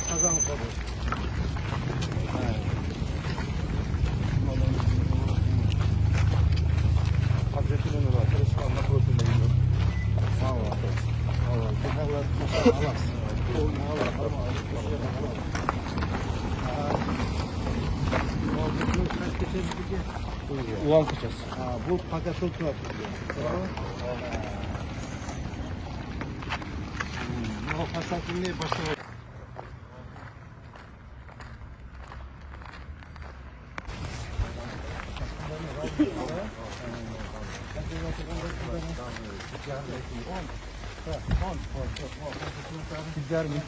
Tazalık tabii. Hazreti Ömür var. Kırışkanla protein yiyor. Allah. Bunlarla alasın. Ulan kıçası. Bu paket ultra. O fasatın ne başka? Gider mi?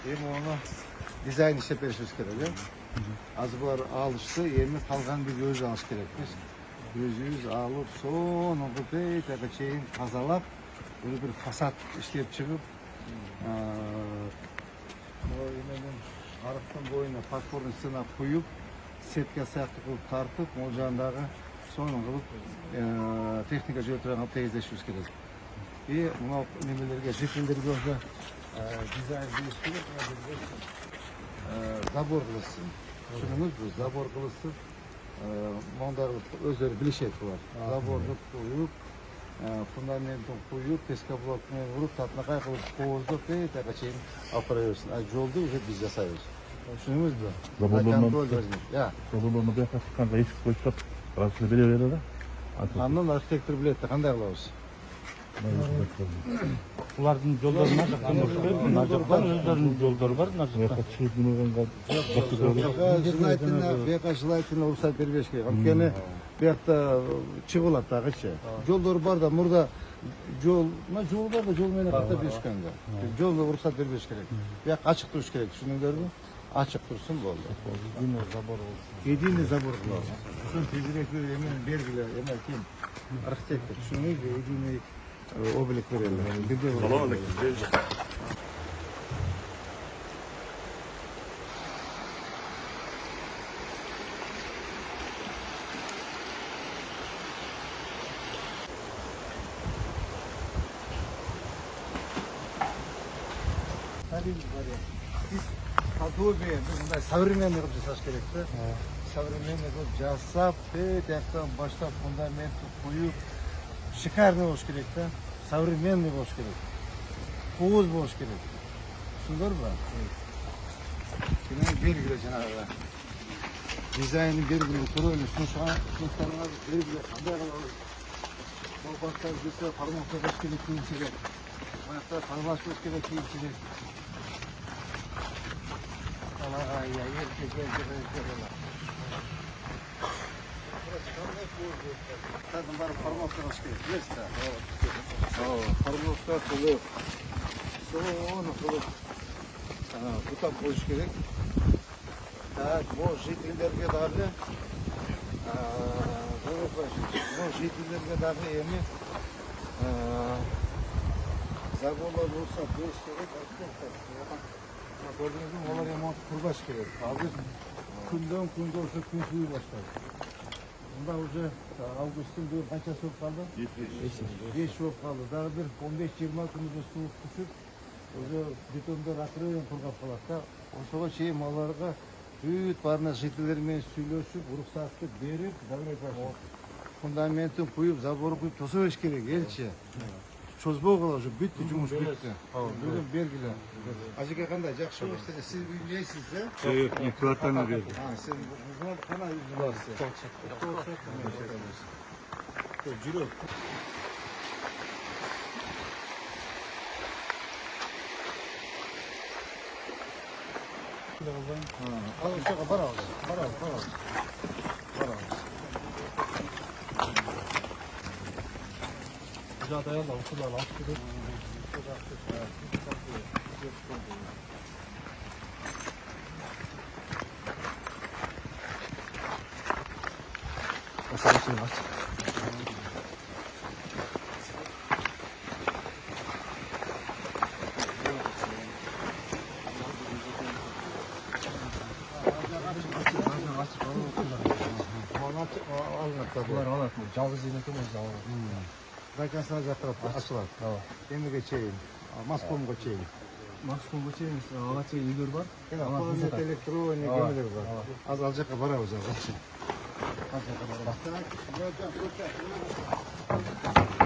Onu dizayn işe perişiz kerak. Az bular alıştı, yerine kalgan bir göz alış gerekmiş. Yüz alıp son o şeyin kazalap böyle bir fasat işleyip çıkıp arıktın boyuna platformun üstüne koyup setke sayaklı kılıp tartıp molcandağı sonra kılıp teknika götüren alıp teyzleşiyoruz gerek. Ve buna nemelerge jipinlerge orada dizayn değiştirip zabor kılırsın. Şunumuz bu, zabor kılırsın. Mondarı özleri bilişet var. Zabordu koyup, fundamentin koyup, peska blokuna vurup, tatına kaykılıp kovuzduk ve takaçayın aparıyorsun. Yolda уже biz yasayız. Şunumuz bu. Zaborlarını bir yaklaşık kanka hiç koysak, arasını bile de. Anlam arxitektör bileti, qanday qilamiz? Ularning yo'llarini najotdan o'zlarining yo'llari bor. Желательно ruhsat berбеш керек. Анткени bu yoqda чыгылат дагычы. Жолдор бар да, мурда жол бар да, жол менен ката беришкен да. Жолго ruhsat бербеш керек. Bu yoq açık turuş керек, түшүнүңөрбү? Açık dursun boldu. Единый забор кылабыз. Ушун тезирээк эмени бергиле, эме ким? Архитектор. Түшүнүңүзбү? Единый облик verelim. Salam aleyküm. Biz подобие, современный кылып жасаш керек да. Современный кылып жасап, тияктан баштап фундаментти коюп, шикарный болуш керек да. Современный болуш керек. Кооз болуш керек. Түшүндүңөрбү? Кимдин белгиле жанагы дизайны белгиле көрөлү, шунчалык белгиле кандай кылабыз? Бул башка бизде форматка баш керек кийинчерээк. Баягы формат болуш керек кийинчерээк. Zaten var formatlar hoş gelir. Neyse. Formatlar kılıp. Sonra kılıp. Bu da hoş gerek. Bu jitellerge dahi. Bu jitellerge dahi yani. Zaborlar olsa bu iş gerek. Gördüğünüz gibi onlar remont kurbaş gerek. Hazır günden günde olsa gün suyu başlar. Bunda уже Ağustos'un bir kaça soğuk kaldı? 5 soğuk kaldı. Daha bir 15-20 günde soğuk düşüp уже betonda rakırıyla kurgap kalakta. O sonra mallarga büyük barına jitellerмен süylöşüp, ruhsatlı berip, davray başlıyor. Fundamentin koyup, zaboru koyup tosaş gerek, elçi. Çözbol kala уже bitti, cumuş bitti. Böyle belgile. Acıka kanday, жақсы işte. Siz bilmeysiniz de. Yok, kvartalına verdim. Siz buna kana yüzü varsın. Cürük. Al uçağa para al. Para al. Güzel dayanla usullarla açtırıp. Aşağısını aç. Bunlar alınır tabii. Bunlar alınır. Жалғыз зейнеті өзі алынır. Zaten sadece tarafta açılar. Tamam. Demi geçeyim. Maskom geçeyim. Maksimum geçeyimiz. Ağaçı iyidir var. Yine klozet elektronik gemiler var. Az alacak kadar var o zaman. Az alacak kadar var.